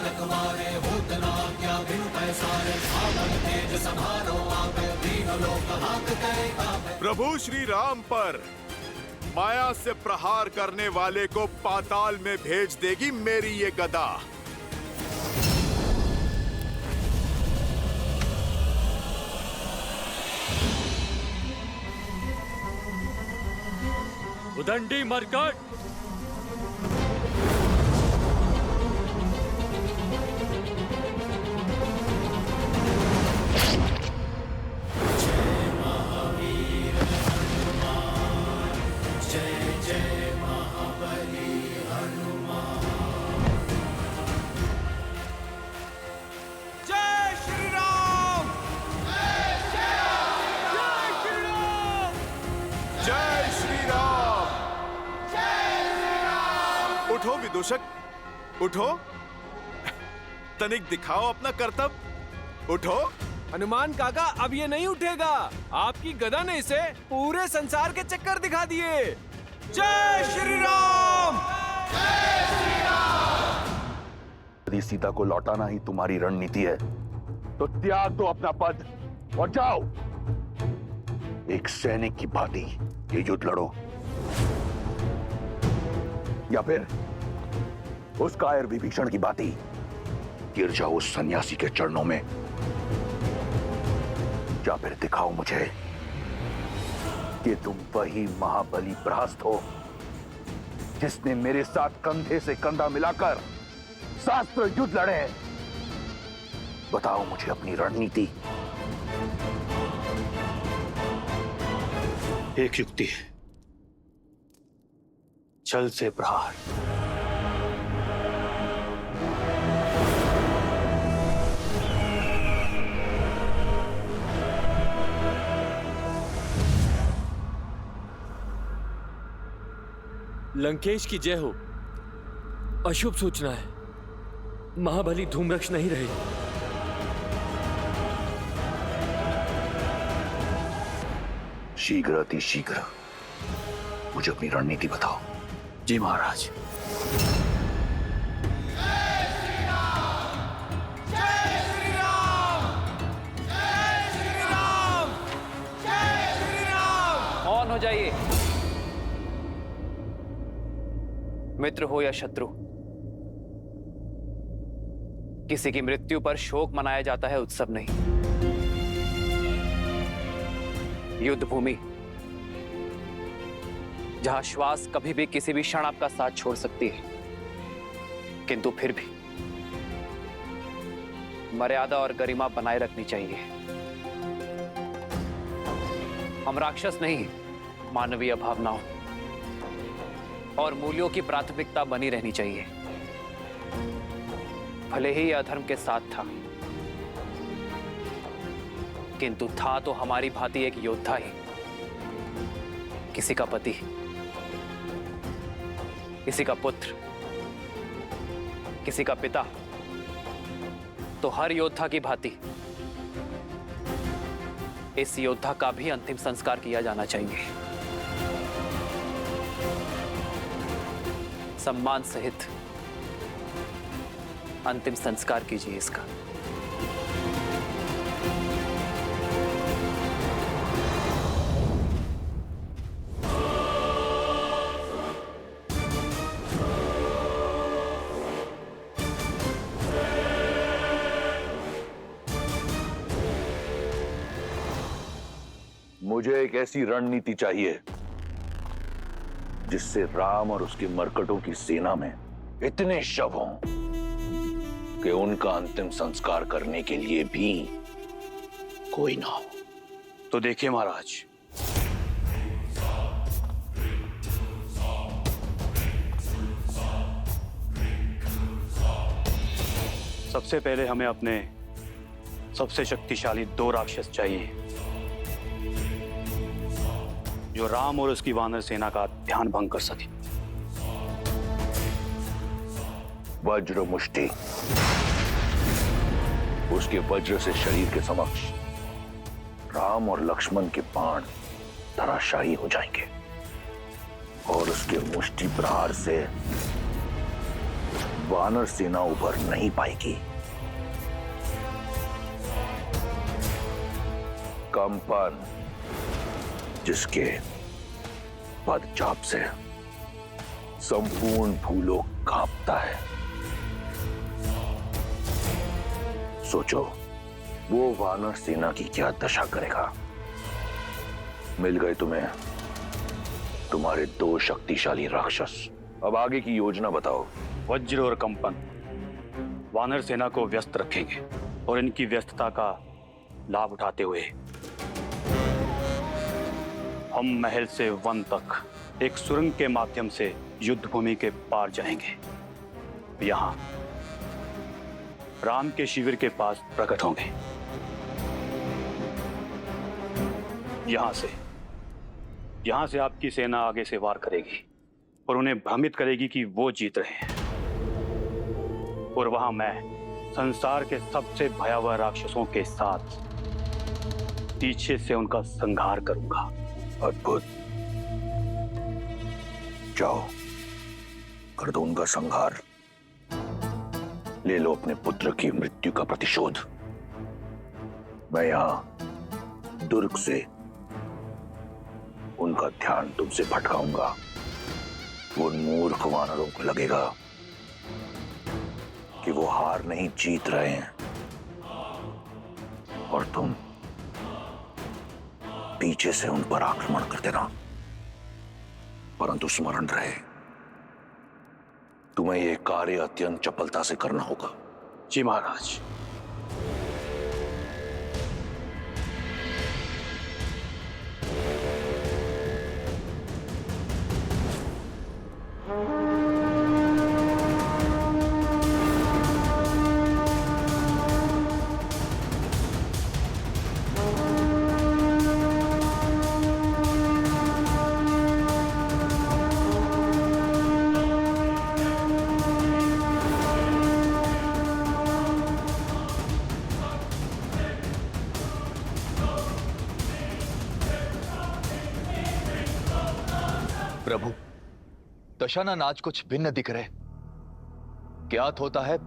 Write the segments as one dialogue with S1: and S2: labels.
S1: रखवारे होतना क्या बिन पैसारे आपन तेज समारो आप दीन लोक हाथ कहे कापे।
S2: प्रभु श्री राम पर माया से प्रहार करने वाले को पाताल में भेज देगी मेरी ये गदा।
S3: उदंडी मरकट,
S2: उठो विदूषक, उठो, तनिक दिखाओ अपना करतब, उठो।
S4: हनुमान काका अब ये नहीं उठेगा। आपकी गदा ने इसे पूरे संसार के चक्कर दिखा दिए। जय श्री राम। जय श्री राम।
S5: यदि सीता को लौटाना ही तुम्हारी रणनीति है तो त्याग दो अपना पद और जाओ, एक सैनिक की भांति ये युद्ध लड़ो, या फिर उस कायर विभीषण की भांति गिर जाओ उस सन्यासी के चरणों में, या फिर दिखाओ मुझे कि तुम वही महाबली प्रहस्त हो जिसने मेरे साथ कंधे से कंधा मिलाकर शास्त्र युद्ध लड़े। बताओ मुझे अपनी रणनीति।
S6: एक युक्ति है, छल से प्रहार।
S3: लंकेश की जय हो। अशुभ सूचना है, महाबली धूम्रक्ष नहीं रहे।
S5: शीघ्र अति शीघ्र मुझे अपनी रणनीति बताओ।
S6: जी महाराज।
S7: मौन हो जाइए। मित्र हो या शत्रु, किसी की मृत्यु पर शोक मनाया जाता है, उत्सव नहीं। युद्ध भूमि जहां श्वास कभी भी किसी भी क्षण आपका साथ छोड़ सकती है, किंतु फिर भी मर्यादा और गरिमा बनाए रखनी चाहिए। हम राक्षस नहीं, मानवीय भावनाओं और मूल्यों की प्राथमिकता बनी रहनी चाहिए। भले ही यह अधर्म के साथ था, किंतु था तो हमारी भांति एक योद्धा ही, किसी का पति, किसी का पुत्र, किसी का पिता। तो हर योद्धा की भांति इस योद्धा का भी अंतिम संस्कार किया जाना चाहिए। सम्मान सहित अंतिम संस्कार कीजिए इसका।
S5: मुझे एक ऐसी रणनीति चाहिए जिससे राम और उसके मरकटों की सेना में इतने शव हों कि उनका अंतिम संस्कार करने के लिए भी कोई ना हो।
S6: तो देखिए महाराज, सबसे पहले हमें अपने सबसे शक्तिशाली 2 राक्षस चाहिए जो राम और उसकी वानर सेना का ध्यान भंग कर सके।
S5: वज्र मुष्टि, उसके वज्र से शरीर के समक्ष राम और लक्ष्मण के बाण धराशायी हो जाएंगे और उसके मुष्टि प्रहार से वानर सेना उभर नहीं पाएगी। कंपन जिसके पदचाप से संपूर्ण भूलोक कांपता है। सोचो वो वानर सेना की क्या दशा करेगा। मिल गए तुम्हें तुम्हारे 2 शक्तिशाली राक्षस। अब आगे की योजना बताओ।
S6: वज्र और कंपन वानर सेना को व्यस्त रखेंगे और इनकी व्यस्तता का लाभ उठाते हुए हम महल से वन तक एक सुरंग के माध्यम से युद्ध भूमि के पार जाएंगे। यहां राम के शिविर के पास प्रकट होंगे। यहां से आपकी सेना आगे से वार करेगी और उन्हें भ्रमित करेगी कि वो जीत रहे हैं। और वहां मैं संसार के सबसे भयावह राक्षसों के साथ पीछे से उनका संहार करूंगा।
S5: अद्भुत। जाओ कर दो उनका संहार। ले लो अपने पुत्र की मृत्यु का प्रतिशोध। मैं यहां दुर्ग से उनका ध्यान तुमसे भटकाऊंगा। वो मूर्ख वानरों को लगेगा कि वो हार नहीं जीत रहे हैं और तुम पीछे से उन पर आक्रमण कर देना। परंतु स्मरण रहे तुम्हें यह कार्य अत्यंत चपलता से करना होगा।
S6: जी महाराज।
S8: प्रभु, दशानन आज कुछ भिन्न दिख रहे। ज्ञात होता है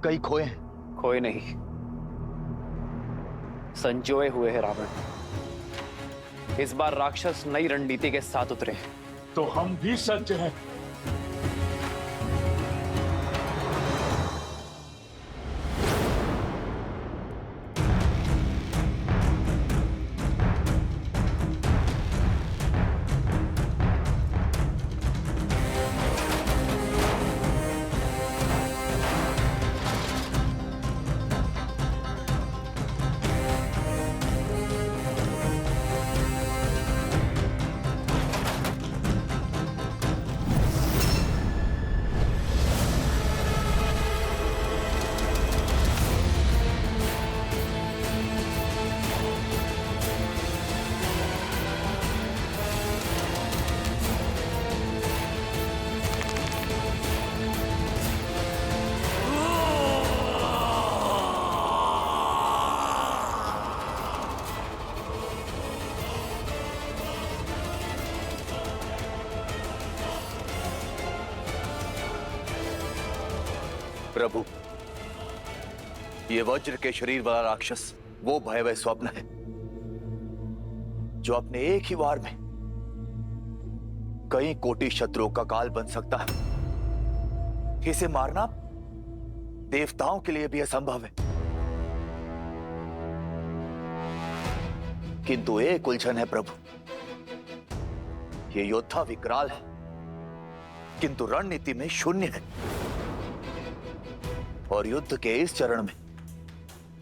S8: कई खोए हैं।
S7: खोए नहीं, संजोए हुए हैं रावण। इस बार राक्षस नई रणनीति के साथ उतरे हैं।
S9: तो हम भी सज्ज हैं।
S8: प्रभु, ये वज्र के शरीर वाला राक्षस वो भयावह स्वप्न है जो अपने एक ही वार में कई कोटि शत्रुओं का काल बन सकता है। इसे मारना देवताओं के लिए भी असंभव है। किंतु एक उलझन है प्रभु, ये योद्धा विकराल है किंतु रणनीति में शून्य है। और युद्ध के इस चरण में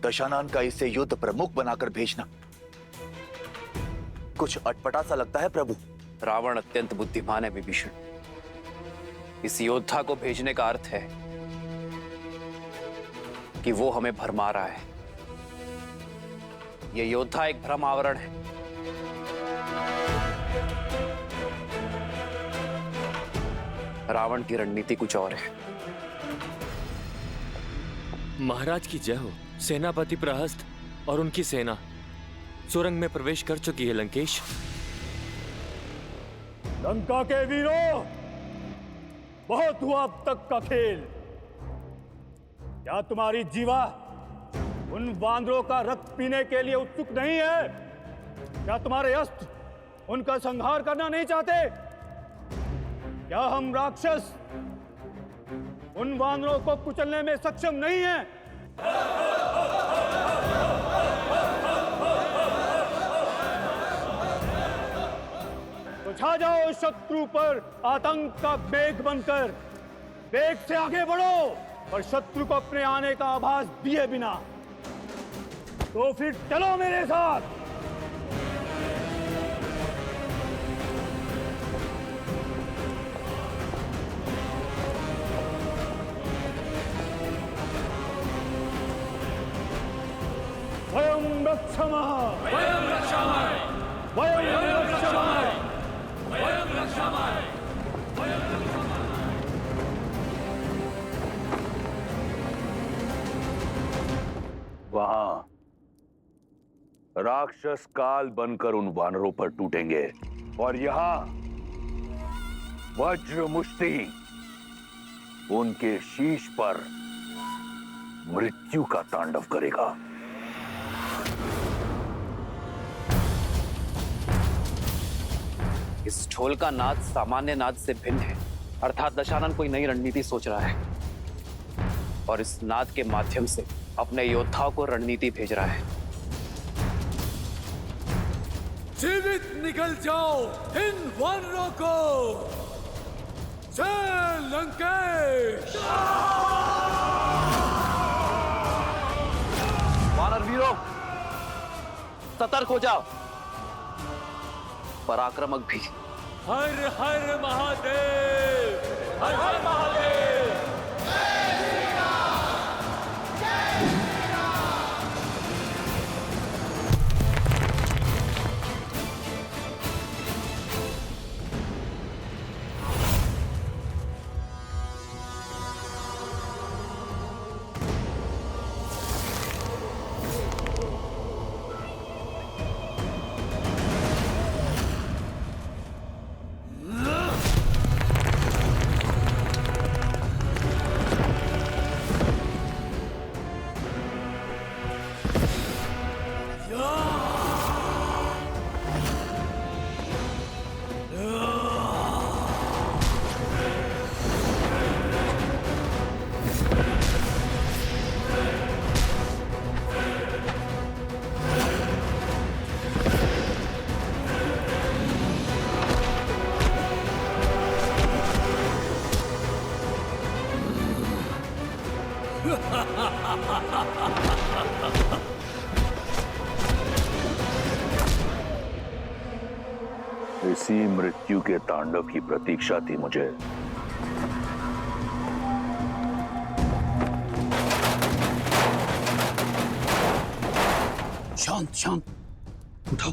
S8: दशानन का इसे युद्ध प्रमुख बनाकर भेजना कुछ अटपटा सा लगता है प्रभु।
S7: रावण अत्यंत बुद्धिमान है विभीषण। इस योद्धा को भेजने का अर्थ है कि वो हमें भरमा रहा है। ये योद्धा एक भ्रम आवरण है। रावण की रणनीति कुछ और है।
S3: महाराज की जय हो। सेनापति प्रहस्त और उनकी सेना सुरंग में प्रवेश कर चुकी है। लंकेश,
S9: लंका के वीरों, बहुत हुआ अब तक का खेल।
S10: क्या तुम्हारी जीवा उन वानरों का रक्त पीने के लिए उत्सुक नहीं है? क्या तुम्हारे अस्त्र उनका संहार करना नहीं चाहते? क्या हम राक्षस उन वानरों को कुचलने में सक्षम नहीं हैं? तो छा जाओ शत्रु पर आतंक का मेघ बनकर, वेग से आगे बढ़ो और शत्रु को अपने आने का आभास दिए बिना। तो फिर चलो मेरे साथ। वयं रक्षामः, वयं रक्षामः, वयं रक्षामः, वयं रक्षामः, वयं रक्षामः।
S5: वहां राक्षस काल बनकर उन वानरों पर टूटेंगे और यहां वज्र मुष्टि उनके शीश पर मृत्यु का तांडव करेगा।
S7: इस ढोल का नाद सामान्य नाद से भिन्न है, अर्थात दशानन कोई नई रणनीति सोच रहा है और इस नाद के माध्यम से अपने योद्धाओं को रणनीति भेज रहा है।
S1: जीवित निकल जाओ इन वानरों को। जय लंकेश।
S7: वानर वीरों, सतर्क हो जाओ, पराक्रमक भी।
S3: हर हर महादेव, हर हर महादेव।
S5: इसी मृत्यु के तांडव की प्रतीक्षा थी मुझे।
S8: शांत शांत, उठाओ।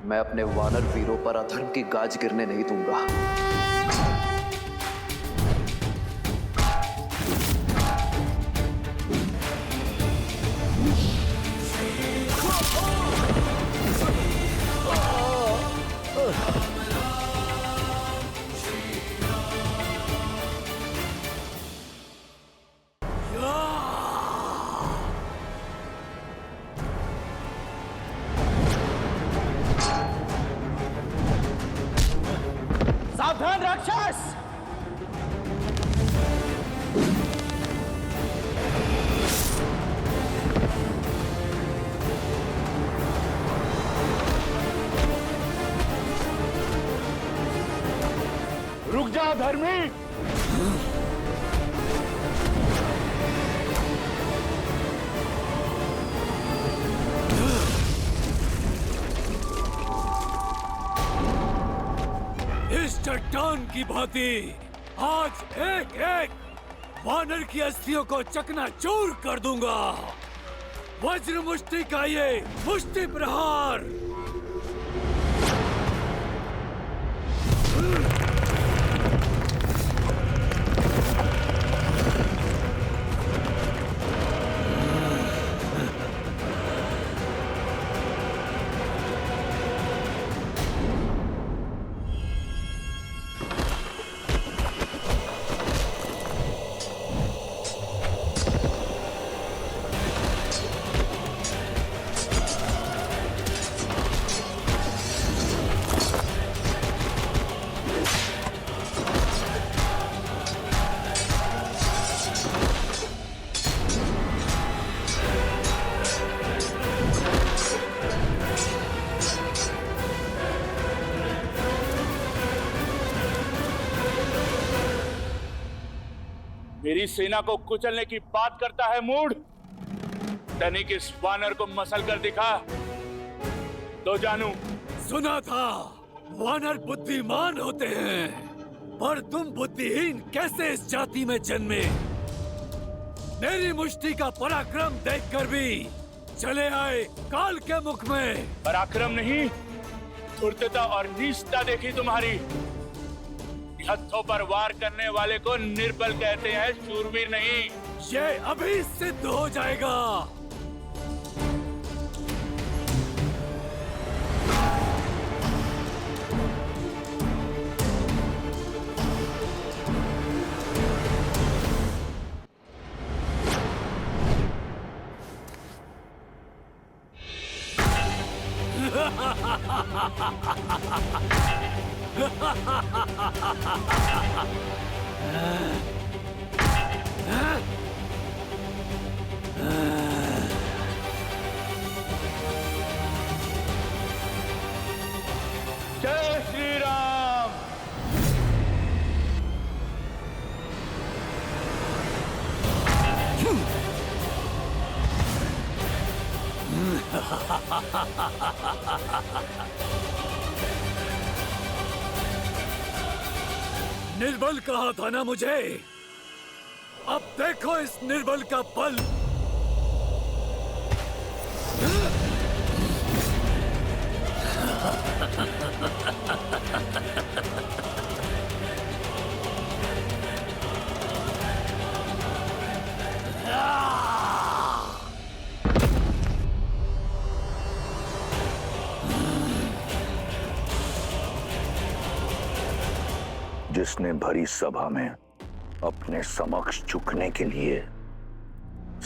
S7: मैं अपने वानर वीरों पर अधर्म की गाज गिरने नहीं दूंगा।
S10: सावधान राक्षस! रुक जा धर्मी!
S11: इस चट्टान की भांति आज एक एक वानर की अस्थियों को चकनाचूर कर दूंगा। वज्र मुष्टि का ये मुष्टि प्रहार।
S9: मेरी सेना को कुचलने की बात करता है मूढ़। तनिक इस वानर को मसल कर दिखा तो जानू।
S11: सुना था वानर बुद्धिमान होते हैं, पर तुम बुद्धिहीन कैसे इस जाति में जन्मे? मेरी मुष्टि का पराक्रम देखकर भी चले आए काल के मुख में।
S9: पराक्रम नहीं, धूर्तता और नीचता देखी तुम्हारी। हथों पर वार करने वाले को निर्बल कहते हैं, शूरवीर नहीं।
S11: ये अभी सिद्ध हो जाएगा।
S9: जय श्री राम।
S11: निर्बल कहा था ना मुझे? अब देखो इस निर्बल का बल।
S5: जिसने भरी सभा में अपने समक्ष झुकने के लिए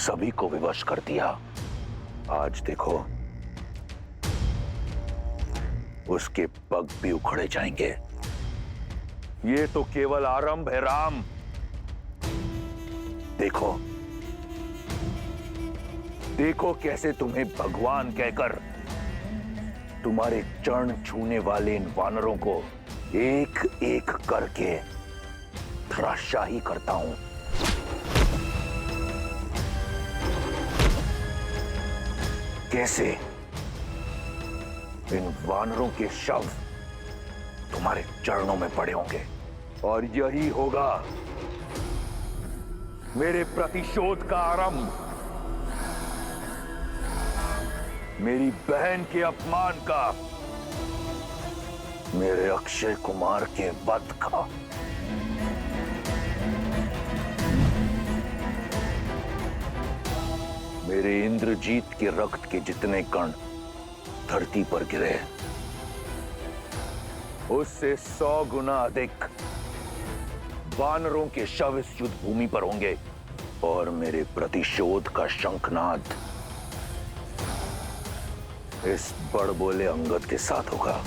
S5: सभी को विवश कर दिया, आज देखो उसके पग भी उखड़े जाएंगे। ये तो केवल आरंभ है राम। देखो देखो कैसे तुम्हें भगवान कहकर तुम्हारे चरण छूने वाले इन वानरों को एक एक करके धराशाही करता हूं। कैसे इन वानरों के शव तुम्हारे चरणों में पड़े होंगे, और यही होगा मेरे प्रतिशोध का आरंभ, मेरी बहन के अपमान का, मेरे अक्षय कुमार के वध का। मेरे इंद्रजीत के रक्त के जितने कण धरती पर गिरे, उससे 100 गुना अधिक वानरों के शव इस युद्ध भूमि पर होंगे, और मेरे प्रतिशोध का शंखनाद इस बड़बोले अंगद के साथ होगा।